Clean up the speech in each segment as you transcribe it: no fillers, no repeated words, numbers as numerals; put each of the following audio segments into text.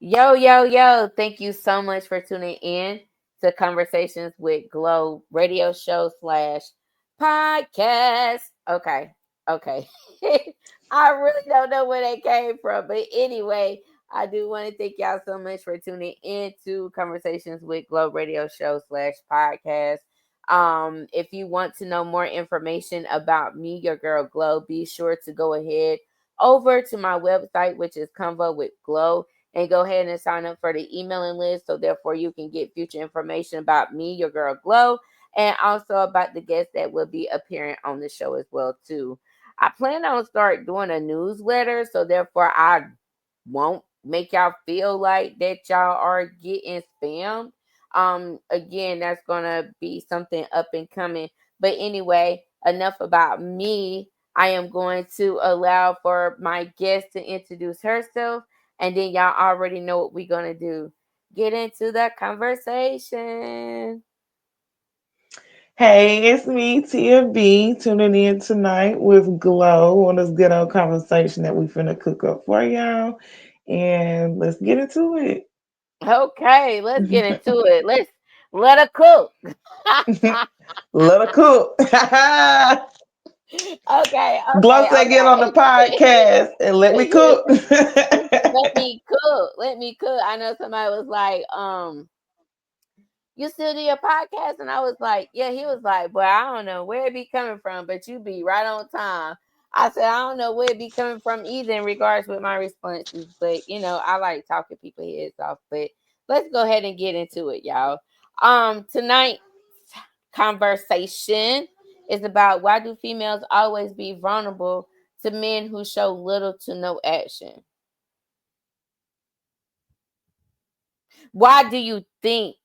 Yo, yo, yo. Thank you so much for tuning in to Conversations with Glo radio show slash podcast. Okay. Okay. I really don't know where they came from. But anyway, I do want to thank y'all so much for tuning in to Conversations with Glo radio show slash podcast. If you want to know more information about me, your girl Glo, be sure to go ahead over to my website, which is Convo with Glo, and go ahead and sign up for the emailing list so therefore you can get future information about me, your girl Glo, and also about the guests that will be appearing on the show as well too. I plan on start doing a newsletter, so therefore I won't make y'all feel like that y'all are getting spammed. Again, that's gonna be something up and coming. But anyway, enough about me. I am going to allow for my guest to introduce herself, and then y'all already know what we're gonna do. Get into the conversation. Hey, it's me, Tia B, tuning in tonight with Glow on this good old conversation that we finna cook up for y'all. And let's get into it. Okay, let's get into it. Let her cook. Let her cook. Okay, Glow okay, said get on the okay. podcast and let me cook. Let me cook. Let me cook. I know somebody was like, you still do your podcast? And I was like, yeah. He was like, boy, I don't know where it be coming from, but you be right on time. I said, I don't know where it be coming from either in regards with my responses, but I like talking people heads off. But let's go ahead and get into it, y'all. Tonight's conversation is about why do females always be vulnerable to men who show little to no action? Why do you think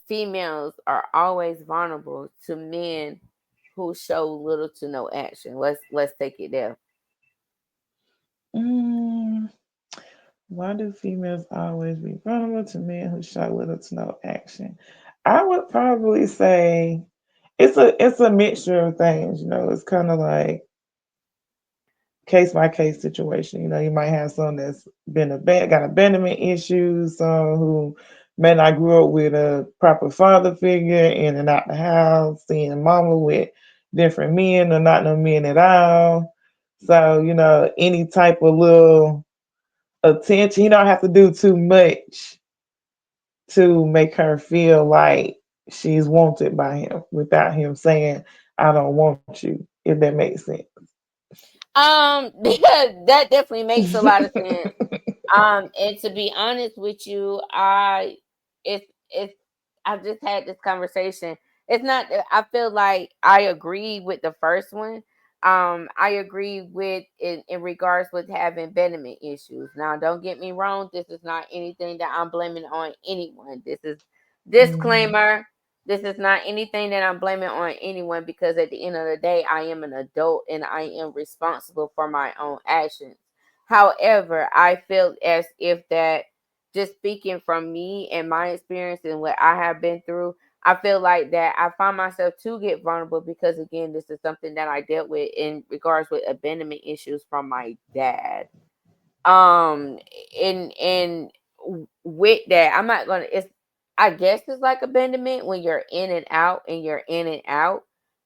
females are always vulnerable to men who show little to no action? Let's take it there. Mm, why do females always be vulnerable to men who show little to no action? I would probably say it's a mixture of things. It's kind of like case by case situation. You might have some that's got abandonment issues, some who may not grow up with a proper father figure in and out the house, seeing mama with different men or not no men at all. So, any type of little attention, you don't have to do too much to make her feel like she's wanted by him without him saying, I don't want you, if that makes sense. That definitely makes a lot of sense. And to be honest with you, it's I've just had this conversation. It's not that I feel like I agree with the first one. I agree with in regards with having abandonment issues. Now, don't get me wrong. This is not anything that I'm blaming on anyone. This is Mhm. disclaimer. This is not anything that I'm blaming on anyone because at the end of the day, I am an adult and I am responsible for my own actions. However, I feel as if that just speaking from me and my experience and what I have been through, I feel like that I find myself to get vulnerable because again, this is something that I dealt with in regards with abandonment issues from my dad. Um and with that, I'm not gonna it's I guess it's like abandonment when you're in and out and you're in and out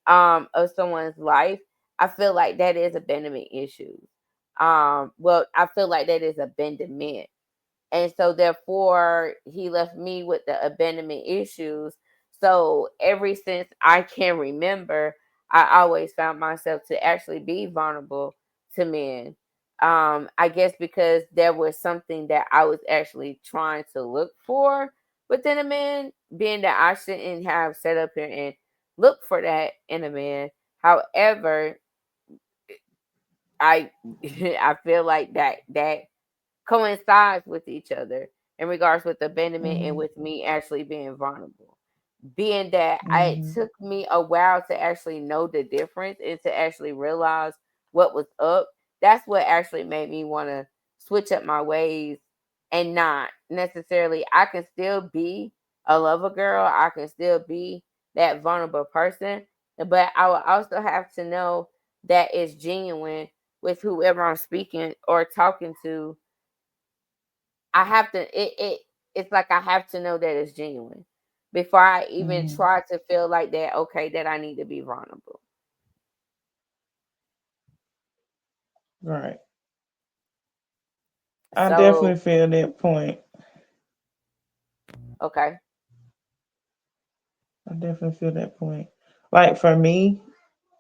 of someone's life. I feel like that is abandonment issues. Well, I feel like that is abandonment. And so therefore he left me with the abandonment issues. So ever since I can remember, I always found myself to actually be vulnerable to men. I guess because there was something that I was actually trying to look for within a man, being that I shouldn't have set up here and look for that in a man. However, I I feel like that coincides with each other in regards with abandonment and Mhm. with me actually being vulnerable. Being that it Mhm. took me a while to actually know the difference and to actually realize what was up. That's what actually made me want to switch up my ways and not necessarily. I can still be a lover girl. I can still be that vulnerable person, but I will also have to know that it's genuine with whoever I'm speaking or talking to, I have to it's like I have to know that it's genuine before I even Hmm. try to feel like that, okay, that I need to be vulnerable. Right. I So, definitely feel that point. okay. I definitely feel that point. Like for me,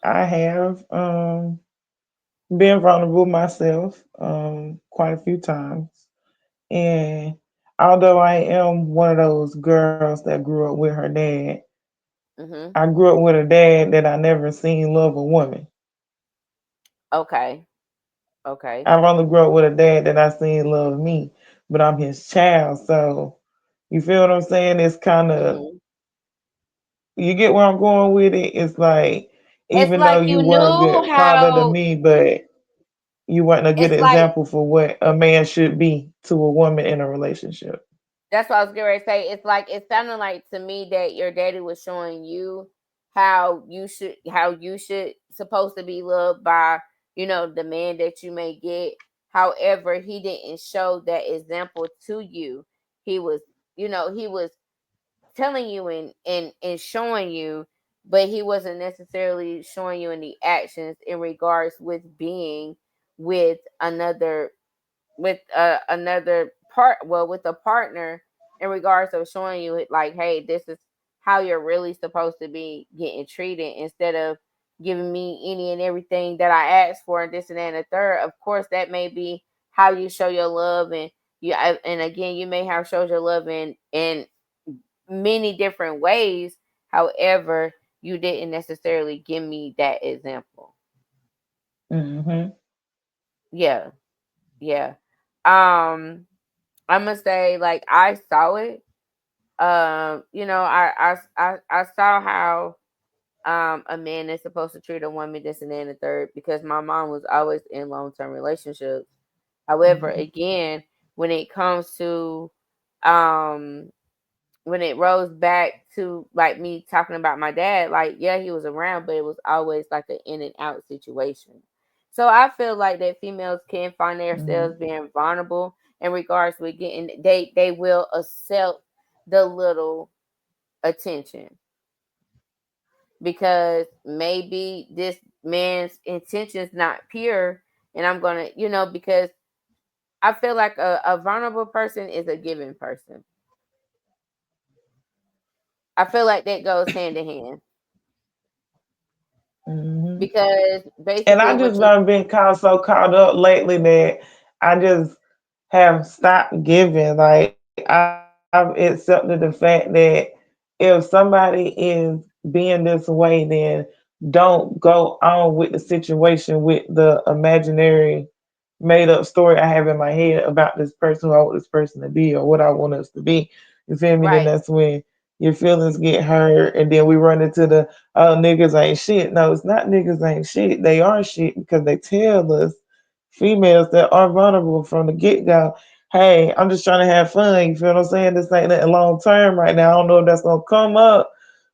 I have been vulnerable myself quite a few times. And although I am one of those girls that grew up with her dad, Mhm. I grew up with a dad that I never seen love a woman. Okay. Okay. I've only grew up with a dad that I seen love me, but I'm his child. So you feel what I'm saying? It's kind of, Mhm. you get where I'm going with it. It's like, It's even though like you you were a knew good father to how me, but you weren't a good it's like example for what a man should be to a woman in a relationship. that's what I was getting ready to say. It's like it sounded like to me that your daddy was showing you how you should supposed to be loved by, the man that you may get. However, he didn't show that example to you. He was, he was telling you and showing you, but he wasn't necessarily showing you any actions in regards with being with another part well with a partner, in regards of showing you like, hey, this is how you're really supposed to be getting treated, instead of giving me any and everything that I asked for and this and that and the third. Of course, that may be how you show your love, and and again, you may have showed your love in many different ways. However, you didn't necessarily give me that example. Hmm. Yeah, yeah. um I'm gonna say, like, I saw it. I saw how a man is supposed to treat a woman, this and that and the third, because my mom was always in long term relationships. However, Hmm. again, when it comes to um when it rolls back to like me talking about my dad, like, yeah, he was around, but it was always like an in and out situation. So I feel like that females can find Hmm. themselves being vulnerable in regards with getting, they will accept the little attention, because maybe this man's intentions not pure, and I'm gonna, because I feel like a vulnerable person is a giving person. I feel like that goes hand in hand, Hmm. because And basically I what just you done been so caught up lately that I just have stopped giving. Like I've accepted the fact that if somebody is being this way, then don't go on with the situation with the imaginary made up story I have in my head about this person, who I want this person to be, or what I want us to be. You feel me? Then right. that's when your feelings get hurt, and then we run into the, oh, niggas ain't shit. No, it's not niggas ain't shit. They are shit because they tell us, females that are vulnerable from the get go, hey, I'm just trying to have fun. You feel what I'm saying? This ain't nothing long term right now. I don't know if that's gonna come up.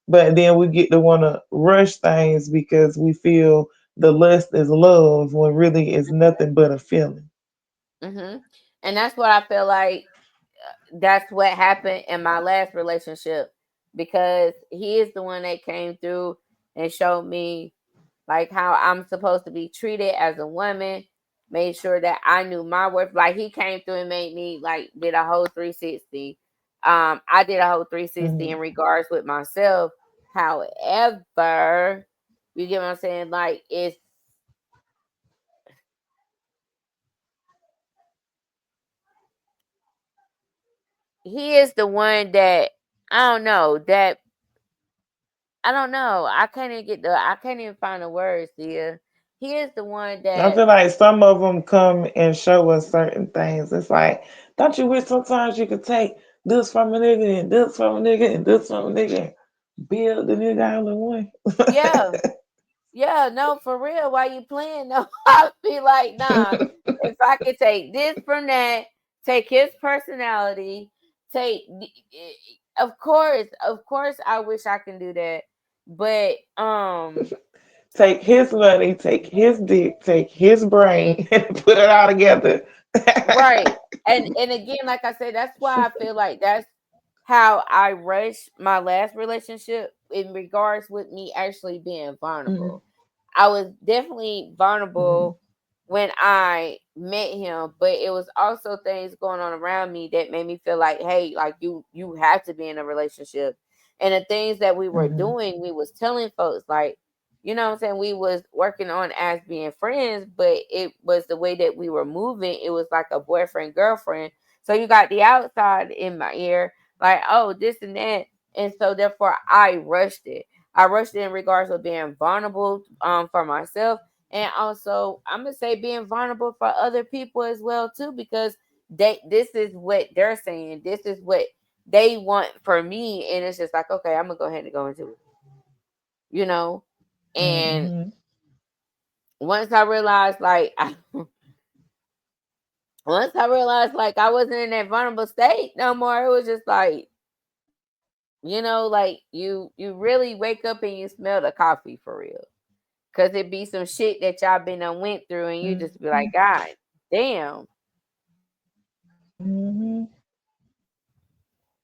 But then we get to want to rush things because we feel the lust is love when really it's nothing but a feeling. Hmm. And that's what I feel like. That's what happened in my last relationship, because he is the one that came through and showed me like how I'm supposed to be treated as a woman. Made sure that I knew my worth. Like, he came through and made me, like, did a whole 360. I did a whole 360 Hmm. in regards with myself. However, you get what I'm saying? Like, he is the one that I don't know. I can't even find the words, dear. He is the one I that, feel like some of them come and show us certain things. It's like, don't you wish sometimes you could take this from a nigga and this from a nigga and this from a nigga and build the nigga all in one? yeah. Yeah, no, for real. Why you playing? No, I be like, nah. If I could take this from that, take his personality, take, of course, I wish I can do that. But take his money, take his dick, take his brain, and put it all together. Right. And again, like I said, that's why I feel like that's how I rushed my last relationship in regards with me actually being Mhm, vulnerable. I was definitely mhm, vulnerable when I met him, but it was also things going on around me that made me feel like, hey, like you have to be in a relationship. And the things that we were mhm, doing, we was telling folks like, you know what I'm saying, we was working on as being friends, but it was the way that we were moving, it was like a boyfriend girlfriend. So you got the outside in my ear, like, oh, this and that. And so therefore I rushed it. I rushed it in regards of being vulnerable for myself, and also I'm gonna say being vulnerable for other people as well too, because this is what they're saying, this is what they want for me, and it's just like, okay, I'm gonna go ahead and go into it, you know. And mhm. once I realized like once I realized like I wasn't in that vulnerable state no more, it was just like, like you really wake up and you smell the coffee for real. Cause it be some shit that y'all been done went through and you just be like, Mhm, God damn. mhm.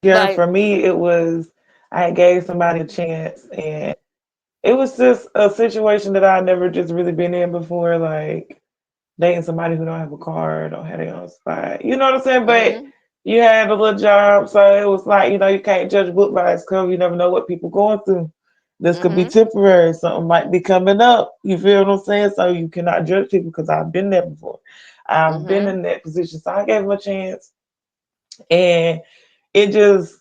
Yeah, Like, for me, it was I gave somebody a chance, and it was just a situation that I never just really been in before, like dating somebody who don't have a car, don't have their own spot. You know what I'm saying? But mm-hmm, you had a little job, so it was like, you can't judge a book by its cover. You never know what people going through. This could be mm-hmm, temporary. Something might be coming up. You feel what I'm saying? So you cannot judge people because I've been there before. I've been mm-hmm, in that position. So I gave him a chance, and it just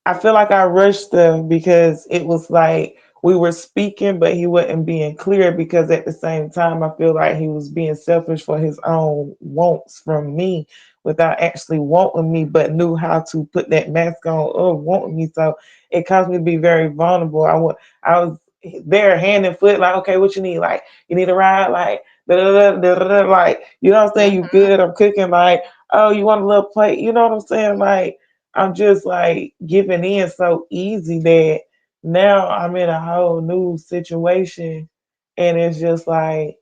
I feel like I rushed them because it was like we were speaking, but he wasn't being clear because at the same time, I feel like he was being selfish for his own wants from me without actually wanting me, but knew how to put that mask on of wanting me. So it caused me to be very vulnerable. I was there hand and foot, like, okay, what you need? Like, you need a ride? Like, da da da da da. Like, you know what I'm saying? You mm-hmm. good? I'm cooking. Like, oh, you want a little plate? You know what I'm saying? Like, I'm just like giving in so easy that now I'm in a whole new situation, and it's just like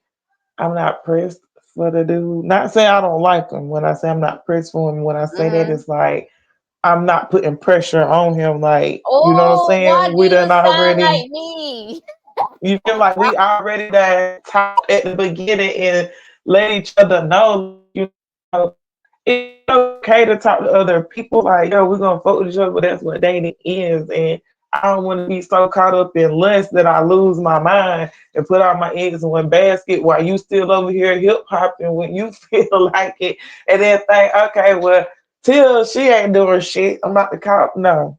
I'm not pressed for the dude. Not saying I don't like him. When I say I'm not pressed for him, when I say that, Mm-hmm. it's like I'm not putting pressure on him. Like, you know what I'm Oh, why saying? do We you done sound already, like me? you feel like we already done talked at the beginning and let each other know, like, it's okay to talk to other people. Like, yo, we're gonna fuck with each other, but that's what dating is. And I don't want to be so caught up in lust that I lose my mind and put all my eggs in one basket while you still over here hip hopping when you feel like it, and then think, okay, well, till she ain't doing shit, I'm about to call. No,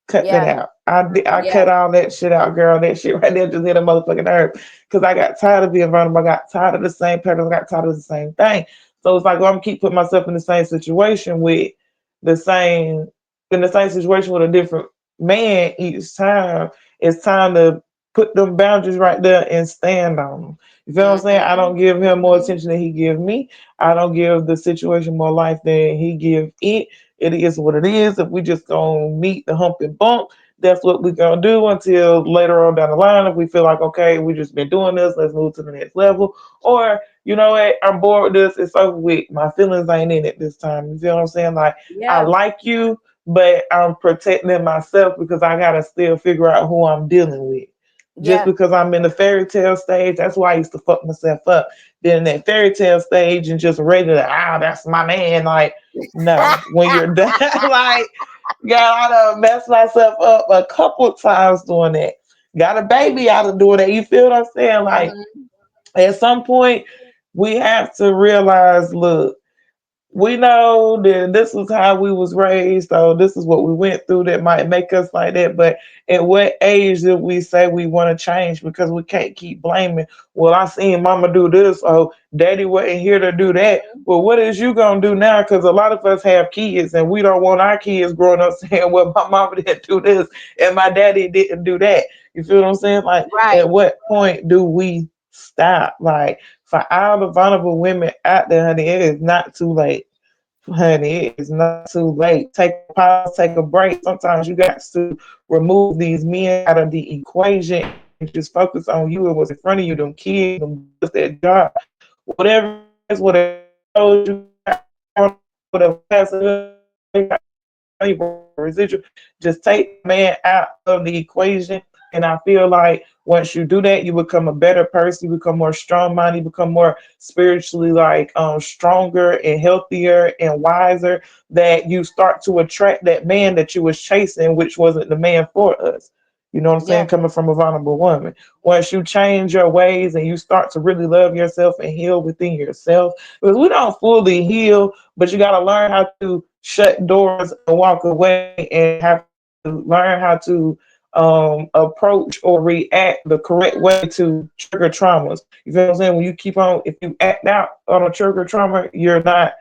cut that Yeah, out. I yeah, cut all that shit out, girl. That shit right there just hit a motherfucking nerve. Because I got tired of being vulnerable. I got tired of the same pattern. I got tired of the same thing. So it's like, well, I'm keep putting myself in the same situation with the same in the same situation with a different man each time. It's time to put them boundaries right there and stand on them. You feel what I'm saying? I mm-hmm, don't give him more mm-hmm. attention than he give me. I don't give the situation more life than he give it. It is what it is. If we just gonna meet the hump and bump, that's what we gonna do until later on down the line. If we feel like, okay, we just been doing this, let's move to the next level. Or, you know what, I'm bored with this, it's over with. My feelings ain't in it this time. You feel what I'm saying? Like, I Yeah, like you, but I'm protecting myself because I gotta still figure out who I'm dealing with. Just yeah, because I'm in the fairy tale stage, that's why I used to fuck myself up. Then in that fairy tale stage and just ready to, that's my man. Like, no, when you're done, like, girl, I done messed myself up a couple times doing that. Got a baby out of doing that. You feel what I'm saying? Like, mm-hmm, at some point, we have to realize, look, we know that this is how we was raised, so this is what we went through that might make us like that. But at what age did we say we want to change? Because we can't keep blaming. Well, I seen mama do this, oh daddy wasn't here to do that. Well, what is you gonna do now? Because a lot of us have kids and we don't want our kids growing up saying, well, my mama didn't do this and my daddy didn't do that. You feel what I'm saying? Like, right, at what point do we stop? Like, for all the vulnerable women out there, honey, it is not too late. Honey, it is not too late. Take a pause, take a break. Sometimes you got to remove these men out of the equation and just focus on you and what's in front of you, them kids, them bills, that job, whatever it is, whatever clothes you got on, whatever passive residual, just take the man out of the equation. And I feel like once you do that, you become a better person, you become more strong minded, you become more spiritually like stronger and healthier and wiser, that you start to attract that man that you was chasing, which wasn't the man for us. You know what I'm saying? Yeah. Coming from a vulnerable woman. Once you change your ways and you start to really love yourself and heal within yourself, because we don't fully heal, but you got to learn how to shut doors and walk away, and have to learn how to approach or react the correct way to trigger traumas. You feel what I'm saying? When you keep on, if you act out on a trigger trauma, you're not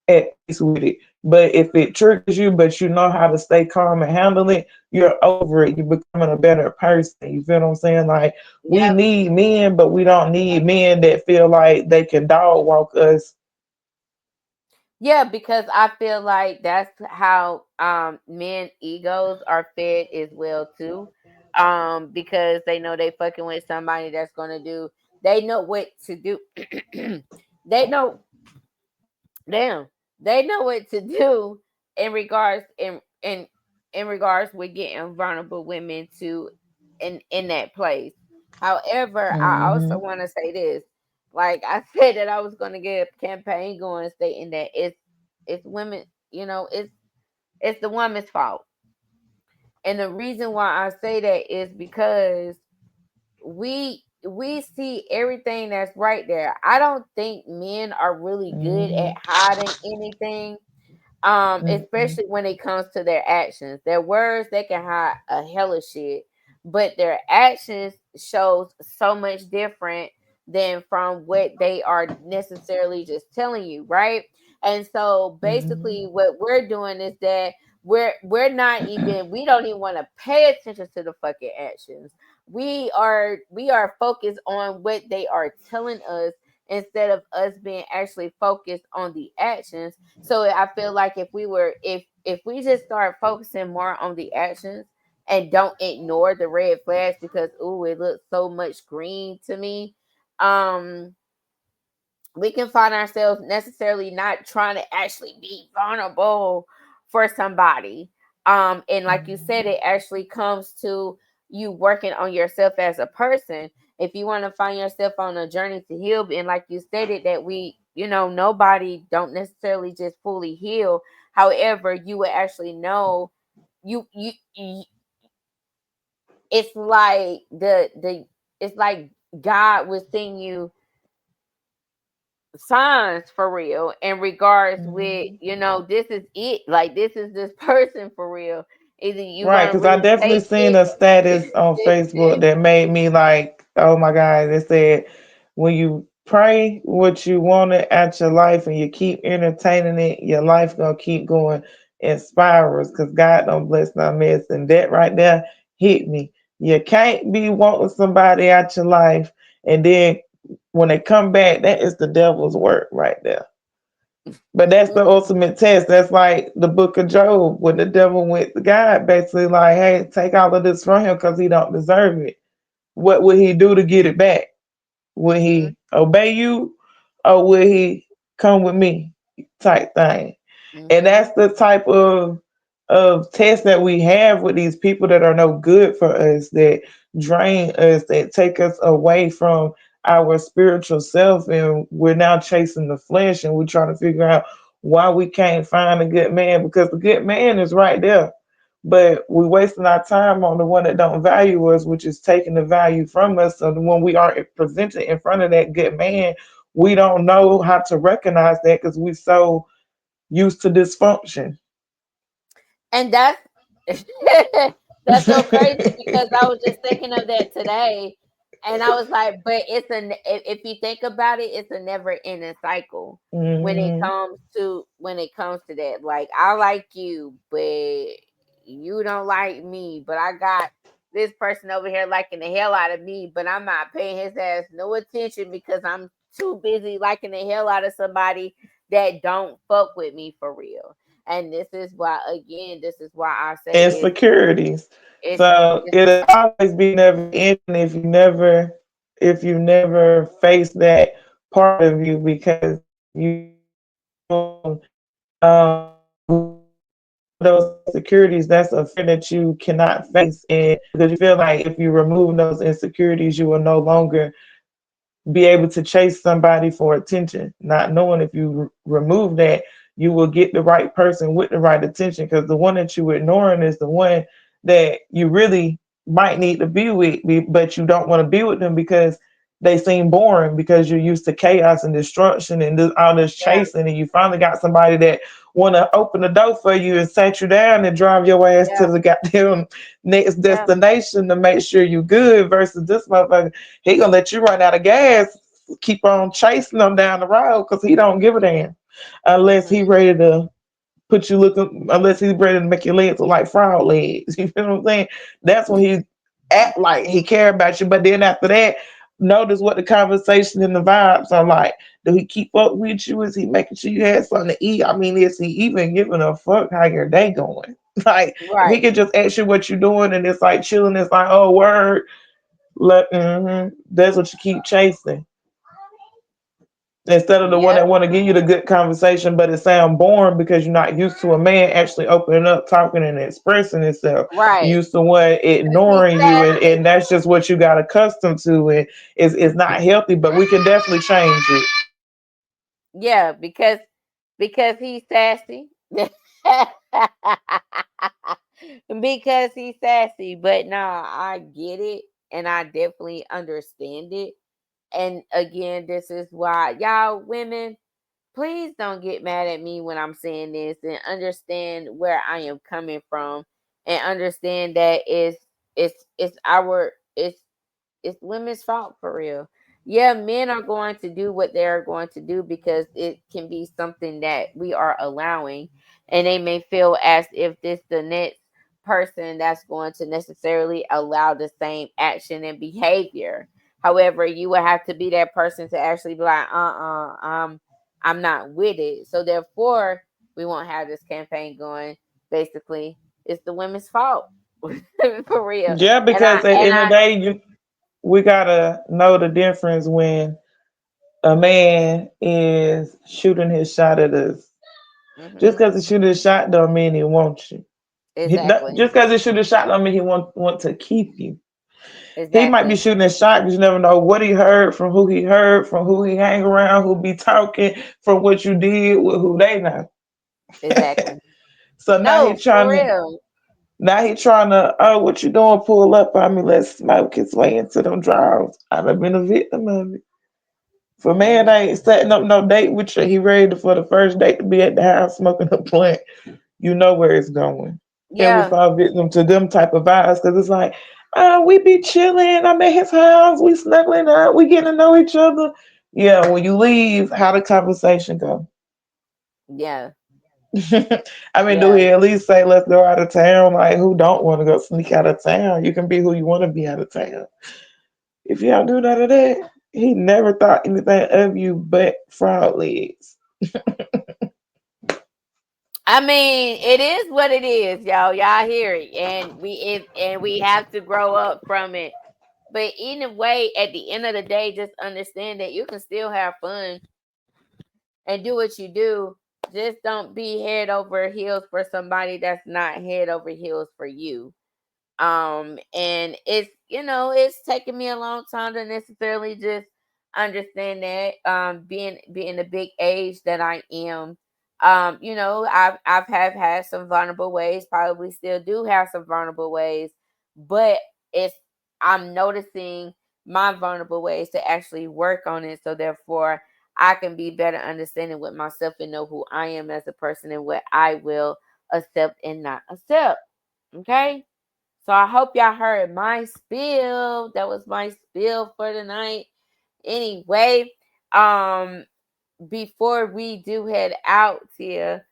at peace with it. But if it triggers you, but you know how to stay calm and handle it, you're over it. You're becoming a better person. You feel what I'm saying? Like, we Yep. need men, but we don't need men that feel like they can dog walk us. Yeah, because I feel like that's how men egos are fed as well too. Because they know they fucking with somebody that's gonna do, they know what to do. They know, damn, they know what to do in regards in regards with getting vulnerable women to in that place. However, I also Hmm. want to say this. Like I said that I was going to get a campaign going stating that it's women, it's the woman's fault. And the reason why I say that is because we see everything that's right there. I don't think men are really good at Hmm. hiding anything, Hmm. especially when it comes to their actions. Their words, they can hide a hell of shit, but their actions shows so much different than from what they are necessarily just telling you, right? And so basically Hmm. what we're doing is that we're not even, we don't even want to pay attention to the fucking actions. We are focused on what they are telling us instead of us being actually focused on the actions. So I feel like if we just start focusing more on the actions and don't ignore the red flags because ooh, it looks so much green to me, um we can find ourselves necessarily not trying to actually be vulnerable for somebody. And like you said, it actually comes to you working on yourself as a person. If you want to find yourself on a journey to heal, and like you stated that nobody don't necessarily just fully heal. However, you would actually know you it's like the it's like God was seeing you signs for real in regards with, Hmm. this is it, like this is this person for real. Either you Right, gonna because I really definitely take seen it. a status on Facebook that made me like, oh my God. It said, when you pray what you wanted at your life and you keep entertaining it, your life gonna keep going in spirals, because God don't bless no mess. And that right there hit me. You can't be wanting somebody out your life, and then when they come back, that is the devil's work right there. But that's the ultimate test. That's like the book of Job, when the devil went to God, basically like, hey, take all of this from him because he don't deserve it. What would he do to get it back? Will Mm-hmm. he obey you, or will he come with me? Type thing. And Mm-hmm. that's the type of test that we have with these people that are no good for us, that drain us, that take us away from our spiritual self, and we're now chasing the flesh, and we're trying to figure out why we can't find a good man, because the good man is right there. But we're wasting our time on the one that don't value us, which is taking the value from us. So when we are presented in front of that good man, we don't know how to recognize that because we're so used to dysfunction. And that's that's so crazy because I was just thinking of that today, and I was like, but if you think about it, it's a never ending cycle Hmm. when it comes to that. Like I like you, but you don't like me, but I got this person over here liking the hell out of me, but I'm not paying his ass no attention because I'm too busy liking the hell out of somebody that don't fuck with me for real. And this is why, again, this is why I say Insecurities. it's So it's it'll always be never ending if you never face that part of you, because if you remove those insecurities, that's a fear that you cannot face, and because you feel like if you remove those insecurities, you will no longer be able to chase somebody for attention, not knowing if you remove that, you will get the right person with the right attention. Because the one that you're ignoring is the one that you really might need to be with, but you don't want to be with them because they seem boring, because you're used to chaos and destruction and all this yeah, chasing, and you finally got somebody that want to open the door for you and set you down and drive your ass to yeah, the goddamn next yeah, destination to make sure you good, versus this motherfucker, he gonna let you run out of gas, keep on chasing them down the road, because he don't give a damn unless he hmm, ready to put you looking, unless he's ready to make your legs look like frog legs. You feel what I'm saying? That's when he act like he care about you. But then after that, notice what the conversation and the vibes are like. Do he keep up with you? Is he making sure you had something to eat? I mean, is he even giving a fuck how your day going? Like, if he right, can just ask you what you're doing and it's like chilling, it's like, oh, word, that's what you keep chasing, instead of the one yep, that want to give you the good conversation, but it sound boring because you're not used to a man actually opening up, talking, and expressing himself. You're right. used to one 'Cause he's ignoring you, sassy. and that's just what you got accustomed to, and it's not healthy. But we can definitely change it. Yeah, because he's sassy. Because he's sassy. But nah, I get it and I definitely understand it. And again, this is why y'all women, please don't get mad at me when I'm saying this, and understand where I am coming from, and understand that it's women's fault for real. Yeah, men are going to do what they're going to do because it can be something that we are allowing, and they may feel as if this the next person that's going to necessarily allow the same action and behavior. However, you will have to be that person to actually be like, I'm not with it. So therefore, we won't have this campaign going. Basically, it's the women's fault for real. Yeah, And I because at the and end of I the day, we gotta know the difference when a man is shooting his shot at us. Just mhm. because he shoot his shot don't mean he wants you. Exactly. Just because he shoot his shot don't mean he want to keep you. He might be Exactly. shooting a shot because you never know what he heard, from who he hang around, who be talking, from what you did with who they know. Exactly. So No, for real. now he trying to, oh, what you doing? Pull up on me, let's smoke his way into them drawers. I've been a victim of it. For man Mhm. ain't setting up no date with you, he ready for the first date to be at the house smoking a plant. You know where it's going. And we Yeah. fall victim to them type of vibes because it's like, we be chilling. I'm at his house. We snuggling up. We getting to know each other. Yeah, when you leave, how the conversation go? Yeah. I mean, do Yeah. he at least say, let's go out of town? Like, who don't want to go sneak out of town? You can be who you want to be out of town. If you don't do none of that, he never thought anything of you but fraud legs. I mean, it is what it is, y'all. Y'all hear it, and we have to grow up from it. But either way, at the end of the day, just understand that you can still have fun and do what you do. Just don't be head over heels for somebody that's not head over heels for you. And it's, it's taken me a long time to necessarily just understand that, being the big age that I am. I've have had some vulnerable ways, probably still do have some vulnerable ways, but it's I'm noticing my vulnerable ways to actually work on it, so therefore I can be better understanding with myself and know who I am as a person and what I will accept and not accept. Okay. So I hope y'all heard my spiel. That was my spiel for tonight. Anyway, um, before we do head out here,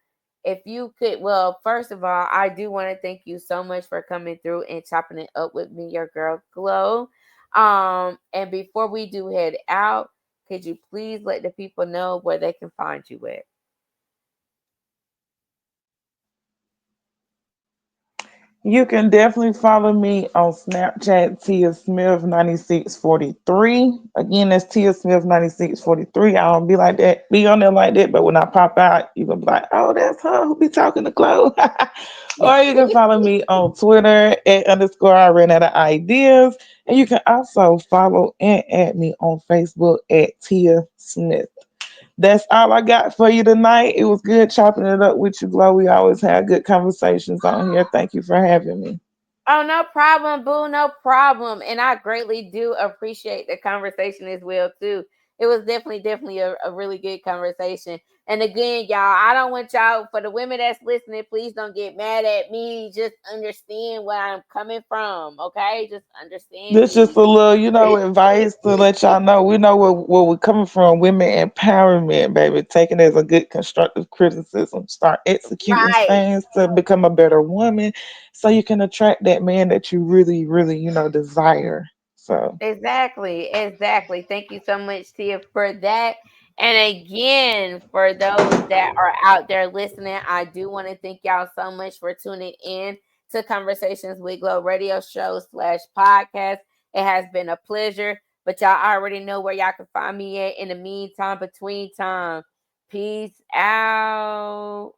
if you could, well, first of all, I do want to thank you so much for coming through and chopping it up with me, your girl Glow. And before we do head out, could you please let the people know where they can find you at? You can definitely follow me on Snapchat, Tia Smith 9643. Again, that's Tia Smith 9643. I don't be like that, be on there like that, but when I pop out, you gonna be like, oh, that's her who be talking to Chloe. Or you can follow me on Twitter at underscore I ran out of ideas. And you can also follow and add me on Facebook at Tia Smith. That's all I got for you tonight. It was good chopping it up with you, Glow. We always have good conversations on here. Thank you for having me. Oh, no problem, boo. No problem. And I greatly do appreciate the conversation as well, too. It was definitely a really good conversation. And again, y'all, I don't want y'all, for the women that's listening, please don't get mad at me. Just understand where I'm coming from, okay? Just understand This just me. a little, advice to let y'all know. We know where we're coming from. Women empowerment, baby. Taking it as a good constructive criticism. Start executing Right. things to become a better woman so you can attract that man that you really, really, desire. So Exactly, exactly. Thank you so much, Tia, for that. And again, for those that are out there listening, I do want to thank y'all so much for tuning in to Conversations with Glo radio show slash podcast. It has been a pleasure, but y'all already know where y'all can find me at in the meantime, between time. Peace out.